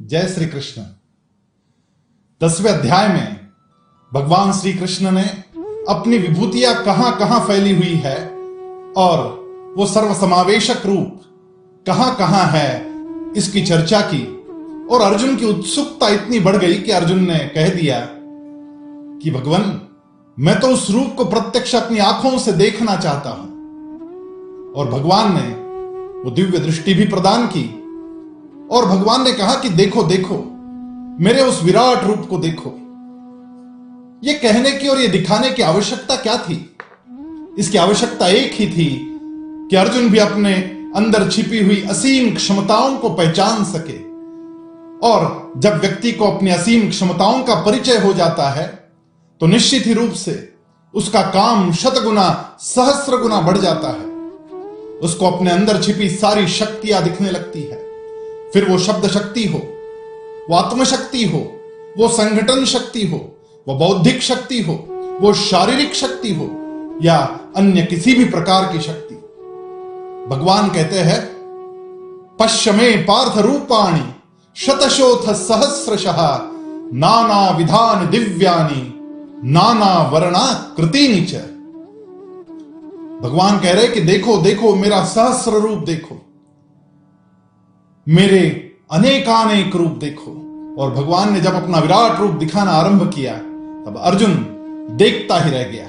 जय श्री कृष्ण। 10वें अध्याय में भगवान श्री कृष्ण ने अपनी विभूतियां कहां कहां फैली हुई है और वो सर्वसमावेशक रूप कहां कहां है इसकी चर्चा की। और अर्जुन की उत्सुकता इतनी बढ़ गई कि अर्जुन ने कह दिया कि भगवान, मैं तो उस रूप को प्रत्यक्ष अपनी आंखों से देखना चाहता हूं। और भगवान ने वो दिव्य दृष्टि भी प्रदान की और भगवान ने कहा कि देखो देखो, मेरे उस विराट रूप को देखो। ये कहने की और ये दिखाने की आवश्यकता क्या थी? इसकी आवश्यकता एक ही थी कि अर्जुन भी अपने अंदर छिपी हुई असीम क्षमताओं को पहचान सके। और जब व्यक्ति को अपनी असीम क्षमताओं का परिचय हो जाता है तो निश्चित ही रूप से उसका काम शतगुना सहस्र गुना बढ़ जाता है। उसको अपने अंदर छिपी सारी शक्तियां दिखने लगती है। फिर वो शब्द शक्ति हो, वो आत्मशक्ति हो, वो संगठन शक्ति हो, वो बौद्धिक शक्ति हो, वो शारीरिक शक्ति हो या अन्य किसी भी प्रकार की शक्ति। भगवान कहते हैं, पश्य मे पार्थ रूपाणि शतशोथ सहस्रशः नाना विधान दिव्यानि नाना वर्णाकृतीनि च। भगवान कह रहे कि देखो देखो, मेरा सहस्र रूप देखो, मेरे अनेकानेक रूप देखो। और भगवान ने जब अपना विराट रूप दिखाना आरंभ किया तब अर्जुन देखता ही रह गया।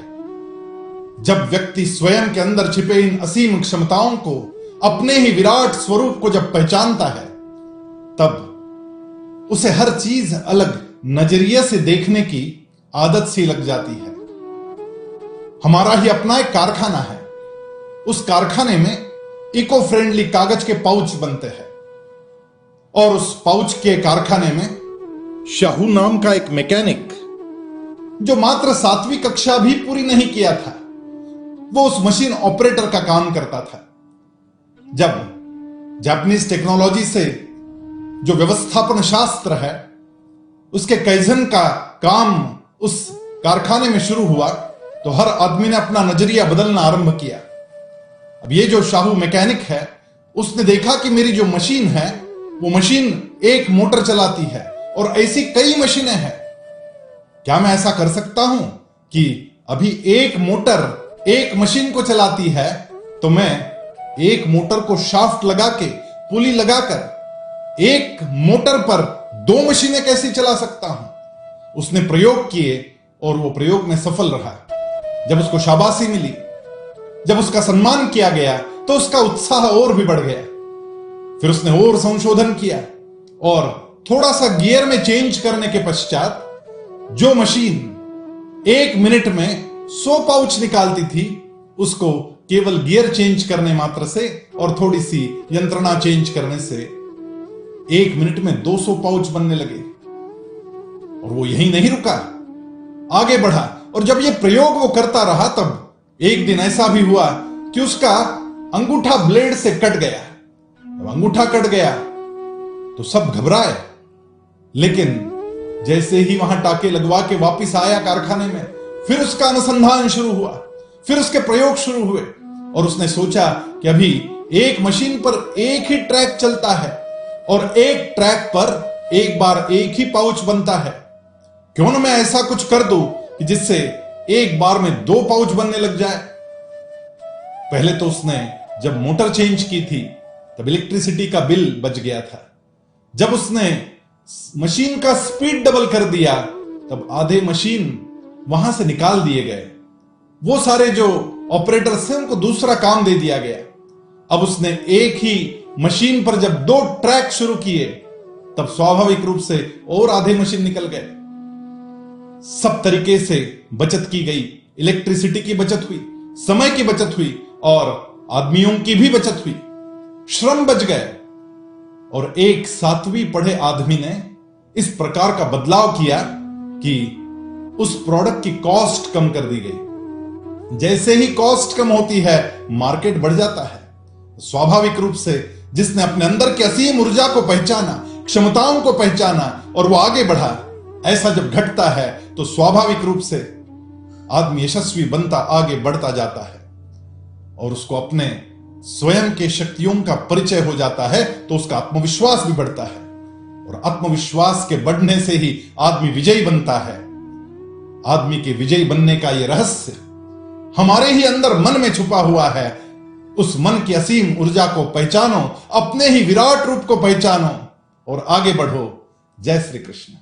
जब व्यक्ति स्वयं के अंदर छिपे इन असीम क्षमताओं को, अपने ही विराट स्वरूप को जब पहचानता है तब उसे हर चीज अलग नजरिए से देखने की आदत सी लग जाती है। हमारा ही अपना एक कारखाना है। उस कारखाने में इको फ्रेंडली कागज के पाउच बनते हैं और उस पाउच के कारखाने में शाहू नाम का एक मैकेनिक, जो मात्र 7वीं कक्षा भी पूरी नहीं किया था, वो उस मशीन ऑपरेटर का काम करता था। जब जापानीज टेक्नोलॉजी से जो व्यवस्थापन शास्त्र है उसके कैजन का काम उस कारखाने में शुरू हुआ तो हर आदमी ने अपना नजरिया बदलना आरंभ किया। अब ये जो शाहू मैकेनिक है उसने देखा कि मेरी जो मशीन है वो मशीन एक मोटर चलाती है और ऐसी कई मशीनें हैं। क्या मैं ऐसा कर सकता हूं कि अभी एक मोटर एक मशीन को चलाती है तो मैं एक मोटर को शाफ्ट लगा के, पुली लगाकर एक मोटर पर 2 मशीनें कैसे चला सकता हूं? उसने प्रयोग किए और वो प्रयोग में सफल रहा। जब उसको शाबाशी मिली, जब उसका सम्मान किया गया तो उसका उत्साह और भी बढ़ गया। फिर उसने और संशोधन किया और थोड़ा सा गियर में चेंज करने के पश्चात जो मशीन 1 मिनट में 100 पाउच निकालती थी, उसको केवल गियर चेंज करने मात्र से और थोड़ी सी यंत्रणा चेंज करने से 1 मिनट में 200 पाउच बनने लगे। और वो यहीं नहीं रुका, आगे बढ़ा। और जब ये प्रयोग वो करता रहा तब एक दिन ऐसा भी हुआ कि उसका अंगूठा ब्लेड से कट गया। जब अंगूठा कट गया तो सब घबराए, लेकिन जैसे ही वहां टाके लगवा के वापिस आया कारखाने में, फिर उसका अनुसंधान शुरू हुआ, फिर उसके प्रयोग शुरू हुए और उसने सोचा कि अभी एक मशीन पर एक ही ट्रैक चलता है और एक ट्रैक पर एक बार एक ही पाउच बनता है। क्यों ना मैं ऐसा कुछ कर दूं कि जिससे एक बार में 2 पाउच बनने लग जाए। पहले तो उसने जब मोटर चेंज की थी तब इलेक्ट्रिसिटी का बिल बच गया था। जब उसने मशीन का स्पीड डबल कर दिया तब आधे मशीन वहां से निकाल दिए गए। वो सारे जो ऑपरेटर्स थे उनको दूसरा काम दे दिया गया। अब उसने एक ही मशीन पर जब 2 ट्रैक शुरू किए तब स्वाभाविक रूप से और आधे मशीन निकल गए। सब तरीके से बचत की गई, इलेक्ट्रिसिटी की बचत हुई, समय की बचत हुई और आदमियों की भी बचत हुई, श्रम बच गए। और एक 7वीं पढ़े आदमी ने इस प्रकार का बदलाव किया कि उस प्रोडक्ट की कॉस्ट कम कर दी गई। जैसे ही कॉस्ट कम होती है मार्केट बढ़ जाता है। स्वाभाविक रूप से जिसने अपने अंदर की असीम ऊर्जा को पहचाना, क्षमताओं को पहचाना और वो आगे बढ़ा, ऐसा जब घटता है तो स्वाभाविक रूप से आदमी यशस्वी बनता आगे बढ़ता जाता है और उसको अपने स्वयं के शक्तियों का परिचय हो जाता है तो उसका आत्मविश्वास भी बढ़ता है। और आत्मविश्वास के बढ़ने से ही आदमी विजयी बनता है। आदमी के विजयी बनने का यह रहस्य हमारे ही अंदर मन में छुपा हुआ है। उस मन की असीम ऊर्जा को पहचानो, अपने ही विराट रूप को पहचानो और आगे बढ़ो। जय श्री कृष्ण।